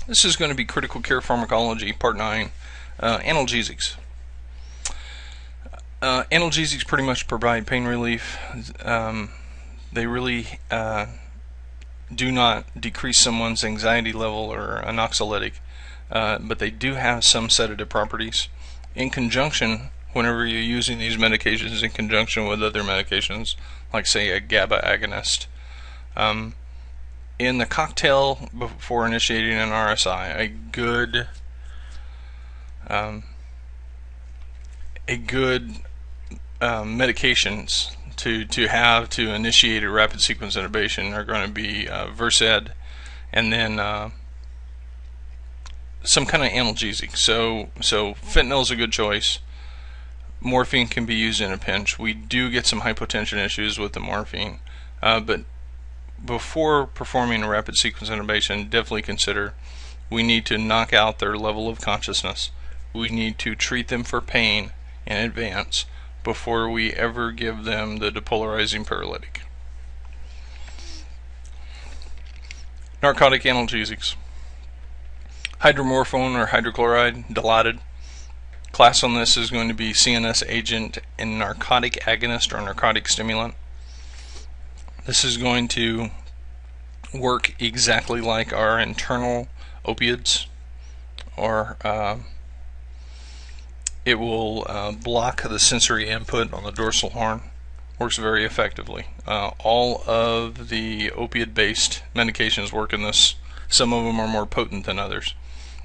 This is going to be Critical Care Pharmacology, Part 9, Analgesics. Analgesics pretty much provide pain relief. They really do not decrease someone's anxiety level or anxiolytic, but they do have some sedative properties. In conjunction, whenever you're using these medications in conjunction with other medications, like say a GABA agonist, in the cocktail before initiating an RSI, a good medications to have to initiate a rapid sequence intubation are going to be Versed, and then some kind of analgesic. So fentanyl is a good choice. Morphine can be used in a pinch. We do get some hypotension issues with the morphine, but before performing a rapid sequence intubation, definitely consider we need to knock out their level of consciousness. We need to treat them for pain in advance before we ever give them the depolarizing paralytic. Narcotic analgesics. Hydromorphone or hydrochloride, Dilaudid. Class on this is going to be CNS agent and narcotic agonist or narcotic stimulant. This is going to work exactly like our internal opiates, or it will block the sensory input on the dorsal horn. Works very effectively. All of the opiate-based medications work in this. Some of them are more potent than others.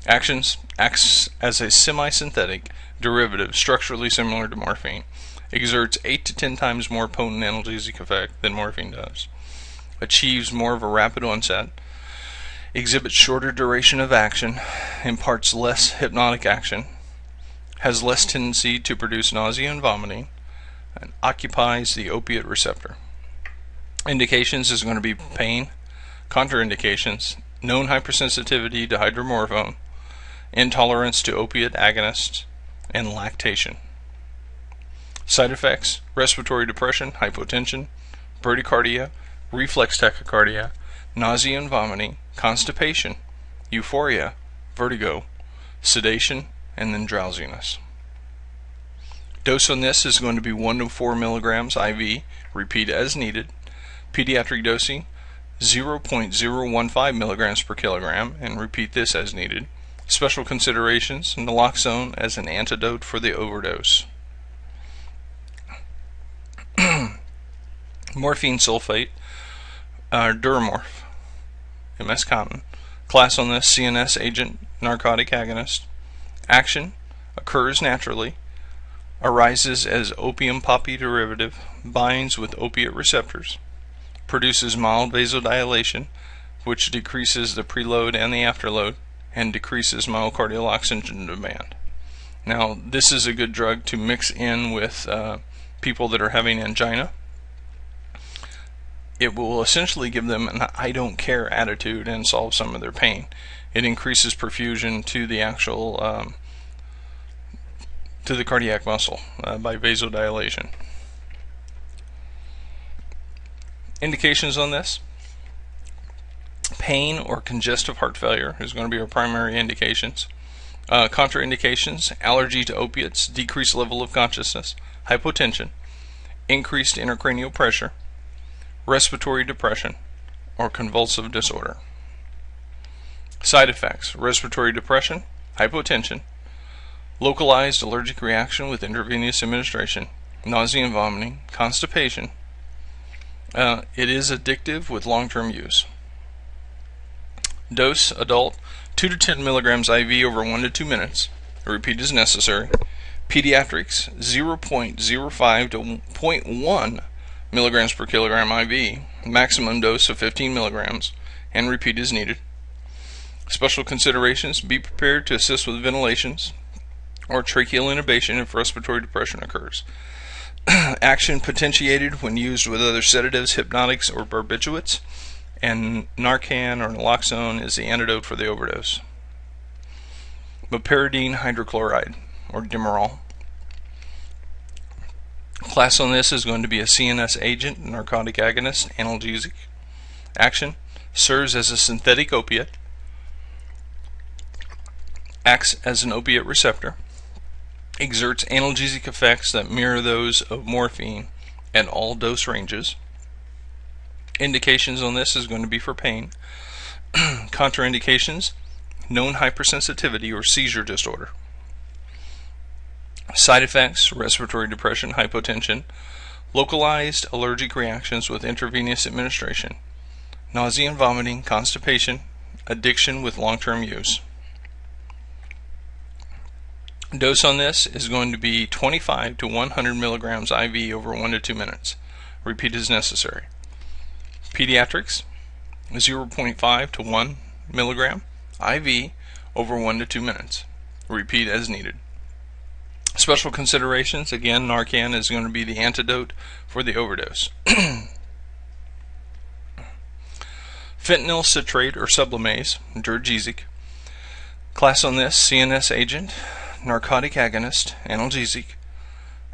Actions: acts as a semi-synthetic derivative structurally similar to morphine. Exerts 8 to 10 times more potent analgesic effect than morphine does. Achieves more of a rapid onset. Exhibits shorter duration of action. Imparts less hypnotic action. Has less tendency to produce nausea and vomiting. And occupies the opiate receptor. Indications is going to be pain. Contraindications: known hypersensitivity to hydromorphone, intolerance to opiate agonists, and lactation. Side effects: respiratory depression, hypotension, bradycardia, reflex tachycardia, nausea and vomiting, constipation, euphoria, vertigo, sedation, and then drowsiness. Dose on this is going to be 1 to 4 milligrams IV, repeat as needed. Pediatric dosing 0.015 milligrams per kilogram, and repeat this as needed. Special considerations: naloxone as an antidote for the overdose. Morphine sulfate, Duramorph, MS Cotton. Class on this: CNS agent, narcotic agonist. Action: occurs naturally, arises as opium poppy derivative, binds with opiate receptors, produces mild vasodilation, which decreases the preload and the afterload, and decreases myocardial oxygen demand. Now, this is a good drug to mix in with people that are having angina. It will essentially give them an I don't care attitude and solve some of their pain. It increases perfusion to the actual to the cardiac muscle by vasodilation. Indications on this: pain or congestive heart failure is going to be our primary indications. Contraindications: allergy to opiates, decreased level of consciousness, hypotension, increased intracranial pressure, respiratory depression, or convulsive disorder. Side effects: respiratory depression, hypotension, localized allergic reaction with intravenous administration, nausea and vomiting, constipation. It is addictive with long-term use. Dose: adult 2 to 10 milligrams IV over 1 to 2 minutes. A repeat is necessary. Pediatrics 0.05 to 0.1 milligrams per kilogram IV. Maximum dose of 15 milligrams, and repeat is needed. Special considerations: be prepared to assist with ventilations or tracheal intubation if respiratory depression occurs. Action: potentiated when used with other sedatives, hypnotics, or barbiturates, and Narcan or naloxone is the antidote for the overdose. Meperidine Hydrochloride or Demerol. Class on this is going to be a CNS agent, narcotic agonist, analgesic. Action: serves as a synthetic opiate. acts as an opiate receptor, exerts analgesic effects that mirror those of morphine at all dose ranges. Indications on this is going to be for pain. Contraindications: known hypersensitivity or seizure disorder. Side effects: respiratory depression, hypotension, localized allergic reactions with intravenous administration, nausea and vomiting, constipation, addiction with long-term use. Dose on this is going to be 25 to 100 milligrams IV over 1 to 2 minutes. Repeat as necessary. Pediatrics, 0.5 to 1 milligram IV over 1 to 2 minutes. Repeat as needed. Special considerations: again, Narcan is going to be the antidote for the overdose. Fentanyl, citrate, or Sublimaze, Duragesic. Class on this: CNS agent, narcotic agonist, analgesic.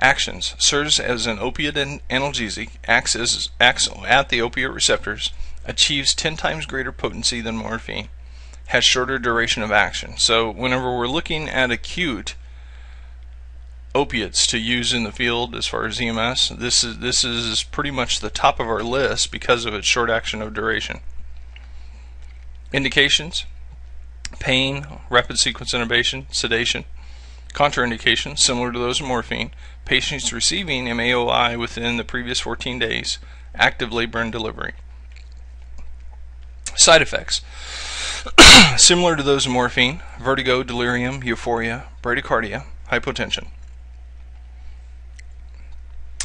Actions: serves as an opiate analgesic, acts at the opiate receptors, achieves 10 times greater potency than morphine, has shorter duration of action. So whenever we're looking at acute opiates to use in the field as far as EMS, this is pretty much the top of our list because of its short action of duration. Indications: pain, rapid sequence intubation, sedation. Contraindications: similar to those of morphine. Patients receiving MAOI within the previous 14 days. Active labor and delivery. Side effects: similar to those of morphine. Vertigo, delirium, euphoria, bradycardia, hypotension.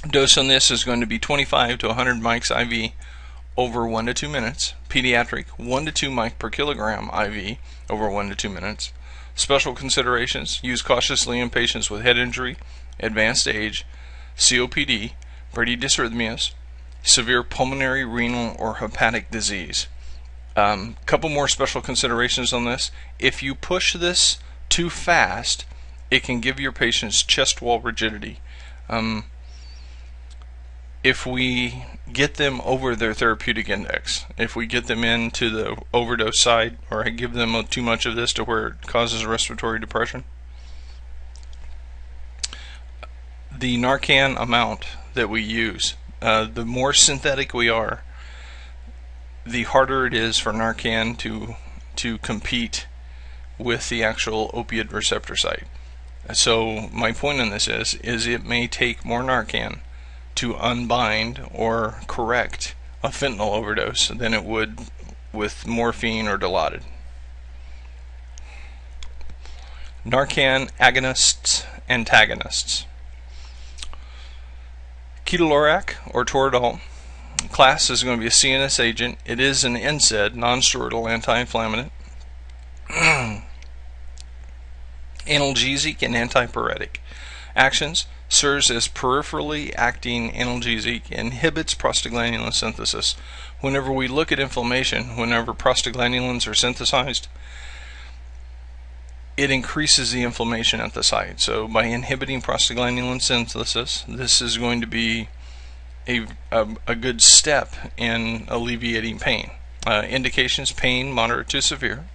Dose on this is going to be 25 to 100 mics IV over 1 to 2 minutes. Pediatric, 1 to 2 mic per kilogram IV over 1 to 2 minutes. Special considerations: use cautiously in patients with head injury, advanced age, COPD, bradydysrhythmias, severe pulmonary, renal, or hepatic disease. Couple more special considerations on this. If you push this too fast, it can give your patients chest wall rigidity. If we get them over their therapeutic index, if we get them into the overdose side, or I give them too much of this to where it causes respiratory depression, the Narcan amount that we use, the more synthetic we are, the harder it is for Narcan to compete with the actual opiate receptor site. So my point on this is it may take more Narcan to unbind or correct a fentanyl overdose than it would with morphine or Dilaudid. Narcan agonists, antagonists. Ketorolac or Toradol. Class is going to be a CNS agent. It is an NSAID, non-steroidal anti-inflammatory, analgesic, and antipyretic. Actions: serves as peripherally acting analgesic, inhibits prostaglandin synthesis. Whenever we look at inflammation, whenever prostaglandins are synthesized, it increases the inflammation at the site. So by inhibiting prostaglandin synthesis, this is going to be a good step in alleviating pain. Indications: pain moderate to severe.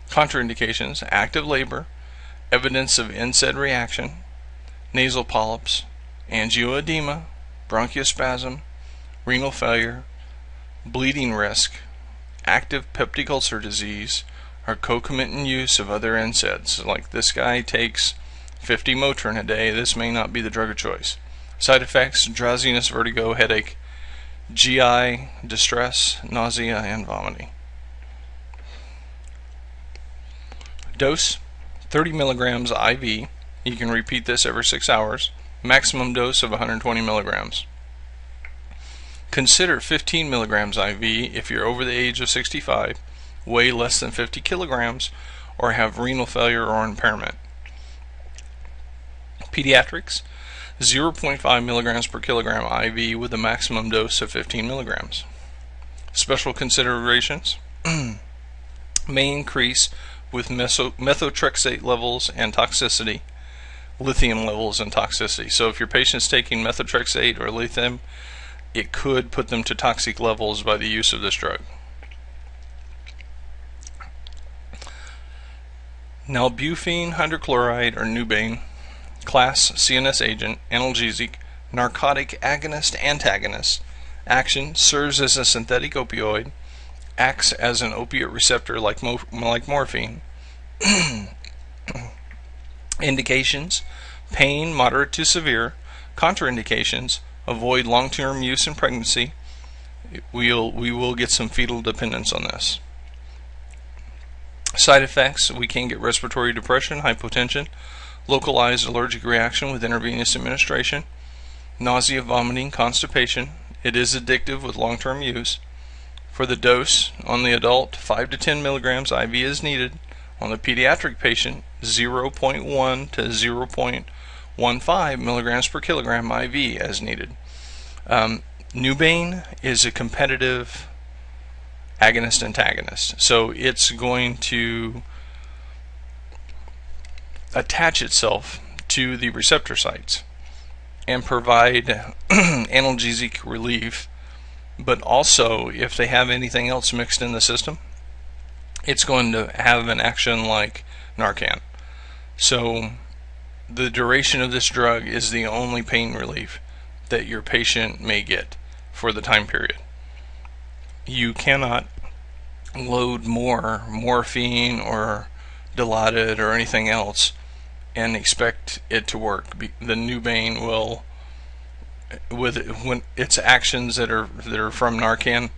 Contraindications: active labor, evidence of NSAID reaction, nasal polyps, angioedema, bronchospasm, renal failure, bleeding risk, active peptic ulcer disease, or concomitant use of other NSAIDs. Like this guy takes 50 Motrin a day, this may not be the drug of choice. Side effects: drowsiness, vertigo, headache, GI distress, nausea, and vomiting. Dose: 30 milligrams IV. You can repeat this every 6 hours. Maximum dose of 120 milligrams. Consider 15 milligrams IV if you're over the age of 65, weigh less than 50 kilograms, or have renal failure or impairment. Pediatrics: 0.5 milligrams per kilogram IV with a maximum dose of 15 milligrams. Special considerations: may increase with methotrexate levels and toxicity, lithium levels and toxicity. So if your patient's taking methotrexate or lithium, it could put them to toxic levels by the use of this drug. Nalbuphine Hydrochloride, or Nubane, class CNS agent, analgesic, narcotic agonist-antagonist. Action: serves as a synthetic opioid, acts as an opiate receptor like morphine. Indications: pain moderate to severe. Contraindications: avoid long-term use in pregnancy. We will get some fetal dependence on this. Side effects: we can get respiratory depression, hypotension, localized allergic reaction with intravenous administration, nausea, vomiting, constipation. It is addictive with long-term use. For the dose, on the adult, 5 to 10 milligrams IV is needed. On the pediatric patient, 0.1 to 0.15 milligrams per kilogram IV as needed. Nubane is a competitive agonist-antagonist, so it's going to attach itself to the receptor sites and provide analgesic relief, but also if they have anything else mixed in the system, it's going to have an action like Narcan. So the duration of this drug is the only pain relief that your patient may get for the time period. You cannot load more morphine or Dilaudid or anything else and expect it to work. The Nubane will, when its actions that are from Narcan,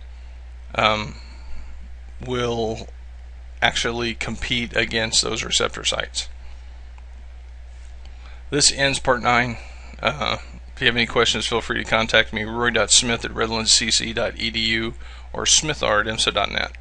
will actually compete against those receptor sites. This ends part 9. If you have any questions, feel free to contact me, roy.smith@redlandscc.edu or smithr@imsa.net.